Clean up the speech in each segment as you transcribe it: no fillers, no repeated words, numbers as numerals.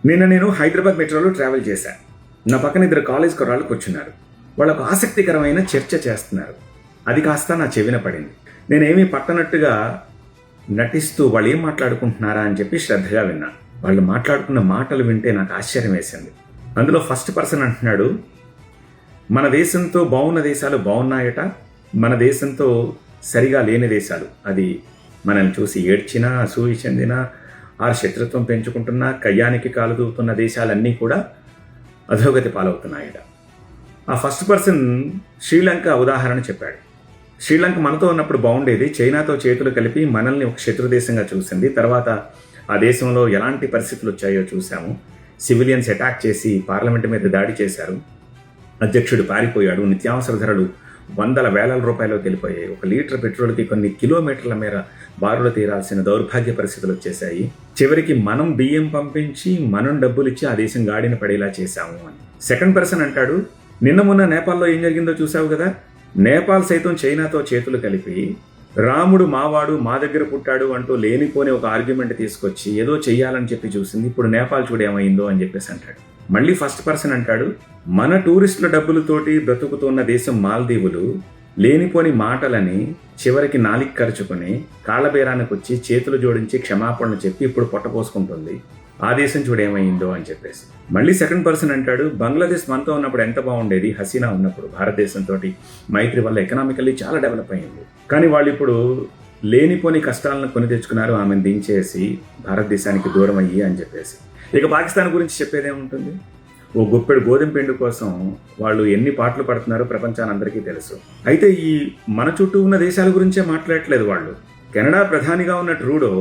నేను హైదరాబాద్ మెట్రోలో ట్రావెల్ చేశాను. నా పక్కన 2 కాలేజ్ కుర్రాళ్ళు కూర్చున్నారు. వాళ్ళకు ఆసక్తికరమైన చర్చ చేస్తున్నారు. అది కాస్త నా చెవిన పడింది. నేనేమీ పట్టనట్టుగా నటిస్తూ వాళ్ళు ఏం మాట్లాడుకుంటున్నారా అని చెప్పి శ్రద్ధగా విన్నాను. వాళ్ళు మాట్లాడుకున్న మాటలు వింటే నాకు ఆశ్చర్యం వేసింది. అందులో ఫస్ట్ పర్సన్ అంటున్నాడు, మన దేశంతో బాగున్న దేశాలు బాగున్నాయట, మన దేశంతో సరిగా లేని దేశాలు, అది మనల్ని చూసి ఏడ్చినా, అసూయ చెందినా, ఆ శత్రుత్వం పెంచుకుంటున్నా, కయ్యానికి కాలు దూపుతున్న దేశాలన్నీ కూడా అధోగతి పాలవుతున్నాయట. ఆ ఫస్ట్ పర్సన్ శ్రీలంక ఉదాహరణ చెప్పాడు. శ్రీలంక మనతో ఉన్నప్పుడు బాగుండేది, చైనాతో చేతులు కలిపి మనల్ని ఒక శత్రు దేశంగా చూసింది. తర్వాత ఆ దేశంలో ఎలాంటి పరిస్థితులు వచ్చాయో చూసాము. సివిలియన్స్ అటాక్ చేసి పార్లమెంట్ మీద దాడి చేశారు, అధ్యక్షుడు పారిపోయాడు, నిత్యావసర ధరలు వందల వేల రూపాయలు తెలిపోయాయి, 1 లీటర్ పెట్రోల్కి కొన్ని కిలోమీటర్ల మేర బారులు తీరాల్సిన దౌర్భాగ్య పరిస్థితులు వచ్చేసాయి. చివరికి మనం బియ్యం పంపించి మనం డబ్బులు ఇచ్చి ఆ దేశం గాడిన పడేలా చేశాము అని. సెకండ్ పర్సన్ అంటాడు, నిన్న మొన్న నేపాల్లో ఏం జరిగిందో చూసావు కదా, నేపాల్ సైతం చైనాతో చేతులు కలిపి రాముడు మావాడు, మా దగ్గర పుట్టాడు అంటూ లేనిపోని ఒక ఆర్గ్యుమెంట్ తీసుకొచ్చి ఏదో చెయ్యాలని చెప్పి చూసింది. ఇప్పుడు నేపాల్ చూడు ఏమైందో అని చెప్పేసి అంటాడు. మళ్ళీ ఫస్ట్ పర్సన్ అంటాడు, మన టూరిస్టుల డబ్బులతోటి బ్రతుకుతున్న దేశం మాల్దీవులు లేనిపోని మాటలని చివరికి నాలిక ఖర్చుకొని కాళ్ళబేరానికి వచ్చి చేతులు జోడించి క్షమాపణలు చెప్పి ఇప్పుడు పొట్టపోసుకుంటుంది. ఆ దేశం చూడేమైందో అని చెప్పేసి. మళ్ళీ సెకండ్ పర్సన్ అంటాడు, బంగ్లాదేశ్ మనతో ఉన్నప్పుడు ఎంత బాగుండేది, హసీనా ఉన్నప్పుడు భారతదేశంతో మైత్రి వల్ల ఎకనామికల్లీ చాలా డెవలప్ అయింది, కానీ వాళ్ళు ఇప్పుడు లేనిపోని కష్టాలను కొని తెచ్చుకున్నారు, ఆమెను దించేసి భారతదేశానికి దూరం అయ్యి అని చెప్పేసి. ఇక పాకిస్తాన్ గురించి చెప్పేదేముంటుంది, ఓ గుప్పెడు గోధుమ పిండి కోసం వాళ్ళు ఎన్ని పాటలు పడుతున్నారో ప్రపంచాన్ని అందరికీ తెలుసు. అయితే ఈ మన చుట్టూ ఉన్న దేశాల గురించే మాట్లాడట్లేదు వాళ్ళు. కెనడా ప్రధానిగా ఉన్న ట్రూడో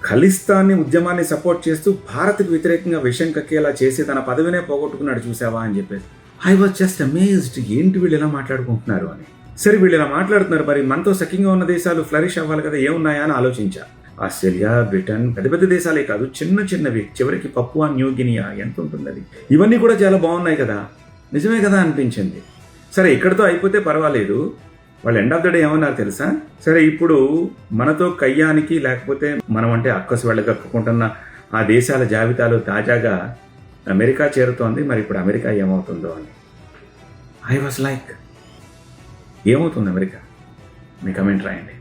ఖలిస్తానీ ఉద్యమాన్ని సపోర్ట్ చేస్తూ భారత్కు వ్యతిరేకంగా విషం కక్కేలా చేసి తన పదవినే పోగొట్టుకున్నాడు చూసావా అని చెప్పేసి. ఐ వాజ్ జస్ట్ అమేజ్డ్, ఏంటి వీళ్ళు ఎలా మాట్లాడుకుంటున్నారు అని. సరే వీళ్ళు ఇలా మాట్లాడుతున్నారు, మరి మనతో సఖ్యంగా ఉన్న దేశాలు ఫ్లరిష్ అవ్వాలి కదా, ఏమున్నాయా అని ఆలోచించా. ఆస్ట్రేలియా, బ్రిటన్, పెద్ద పెద్ద దేశాలే కాదు, చిన్న చిన్నవి, చివరికి పప్పువా న్యూ గినియా ఎంత ఉంటుంది అది, ఇవన్నీ కూడా చాలా బాగున్నాయి కదా, నిజమే కదా అనిపించింది. సరే ఇక్కడితో అయిపోతే పర్వాలేదు, వాళ్ళు ఎండ్ ఆఫ్ ద డే ఏమన్నారు తెలుసా, సరే ఇప్పుడు మనతో కయ్యానికి లేకపోతే మనం అంటే అక్కసు వెళ్ళగక్కుంటున్న ఆ దేశాల జాబితాలో తాజాగా అమెరికా చేరుతోంది, మరి ఇప్పుడు అమెరికా ఏమవుతుందో అని. ఐ వాజ్ లైక్, ఏమవుతుంది అమెరికా? మీ కమెంట్ రాయండి.